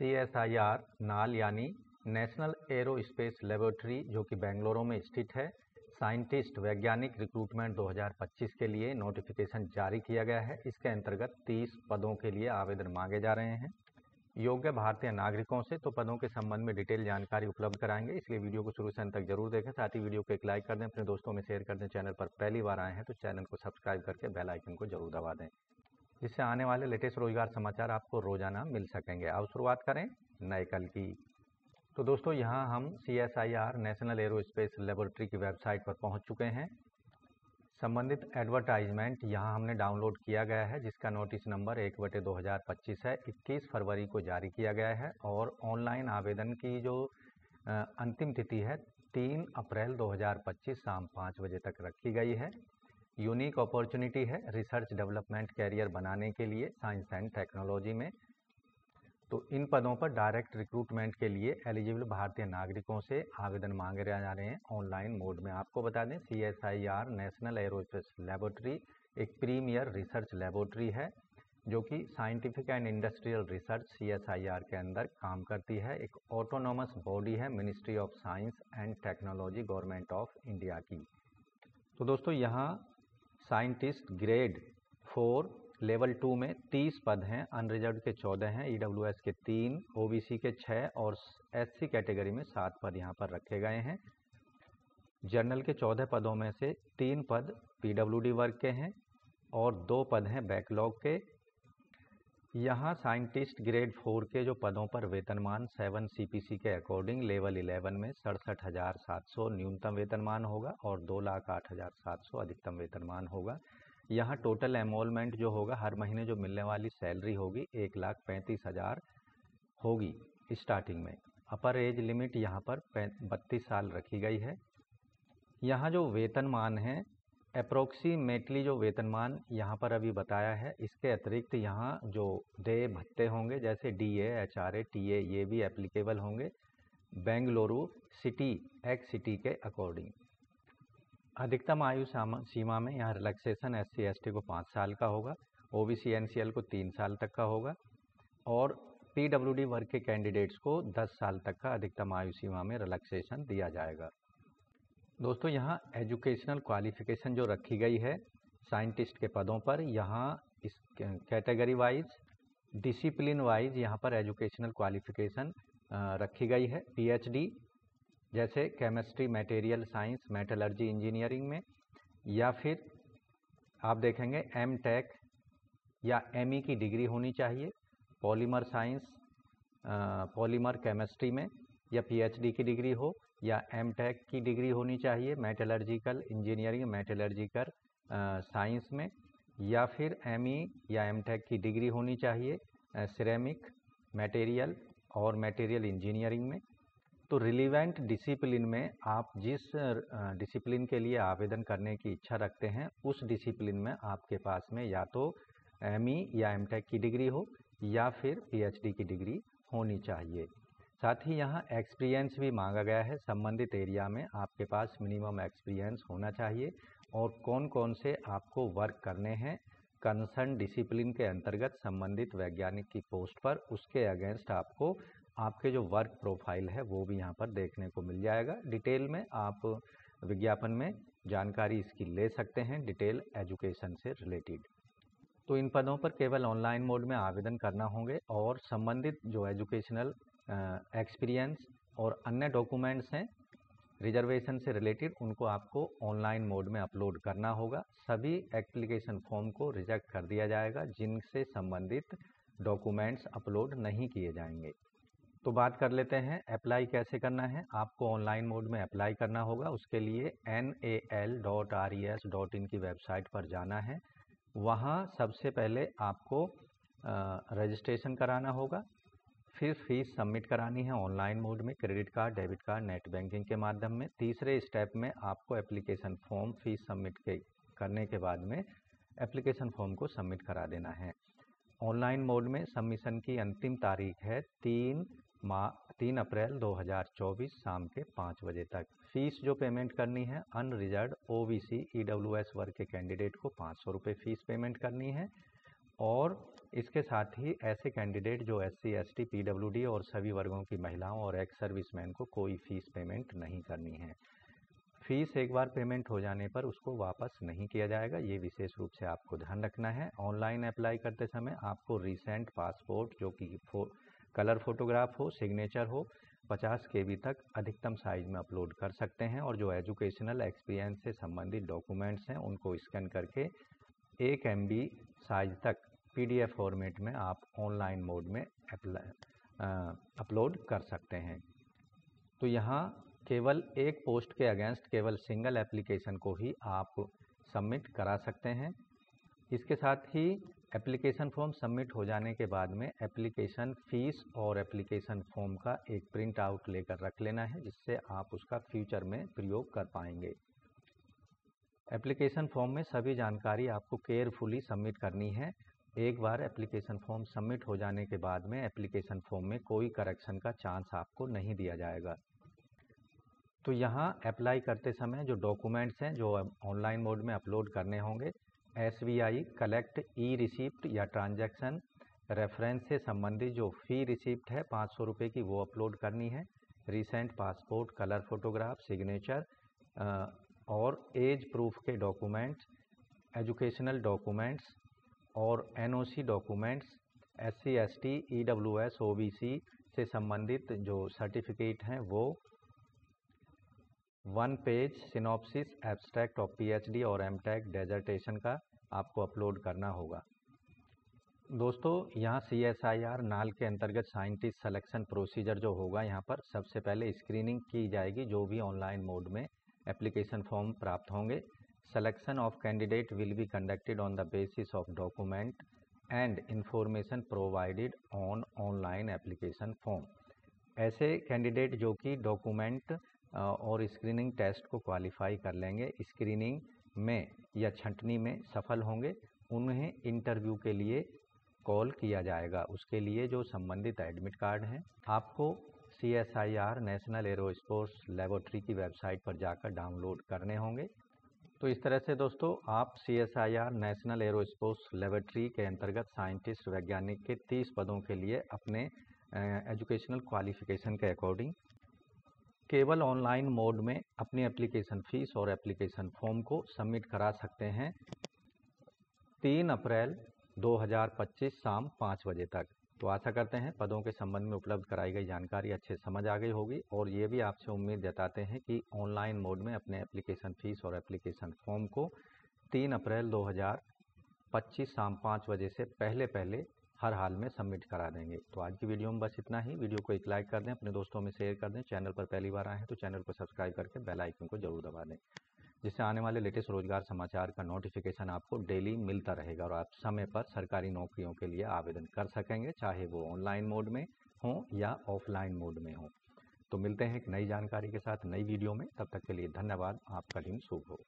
CSIR नाल यानी national aerospace laboratory जो कि बेंगलुरु में स्थित है, साइंटिस्ट वैज्ञानिक रिक्रूटमेंट 2025 के लिए नोटिफिकेशन जारी किया गया है। इसके अंतर्गत 30 पदों के लिए आवेदन मांगे जा रहे हैं योग्य भारतीय नागरिकों से। तो पदों के संबंध में डिटेल जानकारी उपलब्ध कराएंगे, इसलिए वीडियो को शुरू से अंत तक जरूर देखें। साथ ही वीडियो को एक लाइक कर दें, अपने दोस्तों में शेयर कर दें। चैनल पर पहली बार आए हैं तो चैनल को सब्सक्राइब करके बेल आइकन को जरूर दबा दें, जिससे आने वाले लेटेस्ट रोजगार समाचार आपको रोजाना मिल सकेंगे। अब शुरुआत करें नए कल की। तो दोस्तों यहाँ हम CSIR नेशनल एरोस्पेस लेबोरेटरी की वेबसाइट पर पहुँच चुके हैं। संबंधित एडवर्टाइजमेंट यहाँ हमने डाउनलोड किया गया है, जिसका नोटिस नंबर 1/2025 है, 21 फरवरी को जारी किया गया है। और ऑनलाइन आवेदन की जो अंतिम तिथि है 3 अप्रैल 2025 शाम 5 बजे तक रखी गई है। यूनिक अपॉर्चुनिटी है रिसर्च डेवलपमेंट कैरियर बनाने के लिए साइंस एंड टेक्नोलॉजी में। तो इन पदों पर डायरेक्ट रिक्रूटमेंट के लिए एलिजिबल भारतीय नागरिकों से आवेदन मांगे जा रहे हैं ऑनलाइन मोड में। आपको बता दें CSIR नेशनल एरोस्पेस लेबोरेटरी एक प्रीमियर रिसर्च लेबोरेटरी है जो कि scientific and industrial research CSIR के अंदर काम करती है। एक ऑटोनोमस बॉडी है ministry of science and technology government of India की। तो दोस्तों यहाँ साइंटिस्ट ग्रेड 4 लेवल 2 में 30 पद हैं, अनरिजर्व के 14 हैं, EWS के 3, OBC के 6 और SC कैटेगरी में 7 पद यहाँ पर रखे गए हैं। जनरल के 14 पदों में से 3 पद PWD वर्ग के हैं और 2 पद हैं बैकलॉग के। यहाँ साइंटिस्ट ग्रेड 4 के जो पदों पर वेतनमान 7 CPC के अकॉर्डिंग लेवल 11 में 67,700 न्यूनतम वेतनमान होगा और 2,08,700 अधिकतम वेतनमान होगा। यहाँ टोटल एनरोलमेंट जो होगा, हर महीने जो मिलने वाली सैलरी होगी 1,35,000 होगी स्टार्टिंग में। अपर एज लिमिट यहाँ पर 32 साल रखी गई है। यहाँ जो वेतनमान है अप्रोक्सीमेटली जो वेतनमान यहाँ पर अभी बताया है, इसके अतिरिक्त यहाँ जो देय भत्ते होंगे जैसे DA, HRA, TA ये भी एप्लीकेबल होंगे बेंगलुरु सिटी एक्स सिटी के अकॉर्डिंग। अधिकतम आयु सीमा में यहाँ रिलैक्सेशन SC ST को 5 साल का होगा, OBC NCL को 3 साल तक का होगा और PWD वर्ग के कैंडिडेट्स को 10 साल तक का अधिकतम आयु सीमा में रिलैक्सेशन दिया जाएगा। दोस्तों यहाँ एजुकेशनल क्वालिफिकेशन जो रखी गई है साइंटिस्ट के पदों पर, यहाँ इस कैटेगरी वाइज डिसिप्लिन वाइज यहाँ पर एजुकेशनल क्वालिफिकेशन रखी गई है। PhD जैसे chemistry, material science, metallurgy engineering में, या फिर आप देखेंगे MTech या ME की डिग्री होनी चाहिए। पॉलीमर साइंस, पॉलीमर केमिस्ट्री में या PhD की डिग्री हो, या MTech की डिग्री होनी चाहिए मेटलर्जिकल इंजीनियरिंग, मेटलर्जिकल साइंस में, या फिर ME या MTech की डिग्री होनी चाहिए सिरेमिक, मटेरियल और मटेरियल इंजीनियरिंग में। तो रिलीवेंट डिसिप्लिन में आप जिस डिसिप्लिन के लिए आवेदन करने की इच्छा रखते हैं उस डिसिप्लिन में आपके पास में या तो ME या MTech की डिग्री हो या फिर PhD की डिग्री होनी चाहिए। साथ ही यहाँ एक्सपीरियंस भी मांगा गया है। संबंधित एरिया में आपके पास मिनिमम एक्सपीरियंस होना चाहिए और कौन कौन से आपको वर्क करने हैं कंसर्न डिसिप्लिन के अंतर्गत संबंधित वैज्ञानिक की पोस्ट पर, उसके अगेंस्ट आपको आपके जो वर्क प्रोफाइल है वो भी यहाँ पर देखने को मिल जाएगा। डिटेल में आप विज्ञापन में जानकारी इसकी ले सकते हैं डिटेल एजुकेशन से रिलेटेड। तो इन पदों पर केवल ऑनलाइन मोड में आवेदन करना होंगे और संबंधित जो एजुकेशनल एक्सपीरियंस और अन्य डॉक्यूमेंट्स हैं रिजर्वेशन से रिलेटेड उनको आपको ऑनलाइन मोड में अपलोड करना होगा। सभी एप्लीकेशन फॉर्म को रिजेक्ट कर दिया जाएगा जिनसे संबंधित डॉक्यूमेंट्स अपलोड नहीं किए जाएंगे। तो बात कर लेते हैं अप्लाई कैसे करना है। आपको ऑनलाइन मोड में अप्लाई करना होगा, उसके लिए nal.res.in की वेबसाइट पर जाना है। वहाँ सबसे पहले आपको रजिस्ट्रेशन कराना होगा, फिर फीस सबमिट करानी है ऑनलाइन मोड में credit card, debit card, net banking के माध्यम में। तीसरे स्टेप में आपको एप्लीकेशन फॉर्म फीस सबमिट करने के बाद में एप्लीकेशन फॉर्म को सबमिट करा देना है। ऑनलाइन मोड में सबमिशन की अंतिम तारीख है 3 अप्रैल 2024 शाम के 5 बजे तक। फीस जो पेमेंट करनी है अनरिजर्व OBC EWS वर्ग के कैंडिडेट को 500 रुपये फीस पेमेंट करनी है और इसके साथ ही ऐसे कैंडिडेट जो SC, ST, PWD और सभी वर्गों की महिलाओं और एक्स सर्विसमैन को कोई फीस पेमेंट नहीं करनी है। फीस एक बार पेमेंट हो जाने पर उसको वापस नहीं किया जाएगा, ये विशेष रूप से आपको ध्यान रखना है। ऑनलाइन अप्लाई करते समय आपको रिसेंट पासपोर्ट जो कि कलर फोटोग्राफ हो, सिग्नेचर हो, 50 KB तक अधिकतम साइज में अपलोड कर सकते हैं और जो एजुकेशनल एक्सपीरियंस से संबंधित डॉक्यूमेंट्स हैं उनको स्कैन करके 1 MB साइज तक PDF फॉर्मेट में आप ऑनलाइन मोड में अपलोड कर सकते हैं। तो यहाँ केवल एक पोस्ट के अगेंस्ट केवल सिंगल एप्लीकेशन को ही आप सबमिट करा सकते हैं। इसके साथ ही एप्लीकेशन फॉर्म सबमिट हो जाने के बाद में एप्लीकेशन फ़ीस और एप्लीकेशन फॉर्म का एक प्रिंट आउट लेकर रख लेना है, जिससे आप उसका फ्यूचर में प्रयोग कर पाएंगे। एप्लीकेशन फॉर्म में सभी जानकारी आपको केयरफुली सबमिट करनी है। एक बार एप्लीकेशन फॉर्म सबमिट हो जाने के बाद में एप्लीकेशन फॉर्म में कोई करेक्शन का चांस आपको नहीं दिया जाएगा। तो यहाँ अप्लाई करते समय जो डॉक्यूमेंट्स हैं जो ऑनलाइन मोड में अपलोड करने होंगे, SBI कलेक्ट ई रिसिप्ट या ट्रांजैक्शन रेफरेंस से संबंधित जो फ़ी रिसिप्ट है 500 रुपये की, वो अपलोड करनी है। Recent passport, colour photograph, signature और एज प्रूफ के डॉक्यूमेंट्स, एजुकेशनल डॉक्यूमेंट्स और NOC documents, SC, ST, EWS, OBC से संबंधित जो सर्टिफिकेट हैं वो 1 page synopsis abstract of PhD और MTech डेजर्टेशन का आपको अपलोड करना होगा। दोस्तों, यहाँ CSIR नाल के अंतर्गत साइंटिस्ट सिलेक्शन प्रोसीजर जो होगा, यहाँ पर सबसे पहले स्क्रीनिंग की जाएगी जो भी ऑनलाइन मोड में एप्लीकेशन फॉर्म प्राप्त होंगे। Selection of candidate will be conducted on the basis of document and information provided on online application form। ऐसे कैंडिडेट जो कि डॉक्यूमेंट और स्क्रीनिंग टेस्ट को क्वालिफाई कर लेंगे, स्क्रीनिंग में या छंटनी में सफल होंगे, उन्हें इंटरव्यू के लिए कॉल किया जाएगा। उसके लिए जो संबंधित एडमिट कार्ड हैं आपको CSIR नेशनल एरोस्पेस लेबोरेटरी की वेबसाइट पर जाकर डाउनलोड करने होंगे। तो इस तरह से दोस्तों आप CSIR नेशनल एरोस्पेस लेबोरेटरी के अंतर्गत साइंटिस्ट वैज्ञानिक के 30 पदों के लिए अपने एजुकेशनल क्वालिफिकेशन के अकॉर्डिंग केवल ऑनलाइन मोड में अपनी एप्लीकेशन फ़ीस और एप्लीकेशन फॉर्म को सबमिट करा सकते हैं 3 अप्रैल 2025 शाम 5 बजे तक। तो आशा करते हैं पदों के संबंध में उपलब्ध कराई गई जानकारी अच्छे समझ आ गई होगी और ये भी आपसे उम्मीद जताते हैं कि ऑनलाइन मोड में अपने एप्लीकेशन फ़ीस और एप्लीकेशन फॉर्म को 3 अप्रैल 2025 शाम 5 बजे से पहले हर हाल में सबमिट करा देंगे। तो आज की वीडियो में बस इतना ही। वीडियो को एक लाइक कर दें, अपने दोस्तों में शेयर कर दें। चैनल पर पहली बार आए हैं तो चैनल को सब्सक्राइब करके बेल आइकन को जरूर दबा दें, जिससे आने वाले लेटेस्ट रोजगार समाचार का नोटिफिकेशन आपको डेली मिलता रहेगा और आप समय पर सरकारी नौकरियों के लिए आवेदन कर सकेंगे, चाहे वो ऑनलाइन मोड में हो या ऑफलाइन मोड में हो। तो मिलते हैं एक नई जानकारी के साथ नई वीडियो में। तब तक के लिए धन्यवाद। आपका दिन शुभ हो।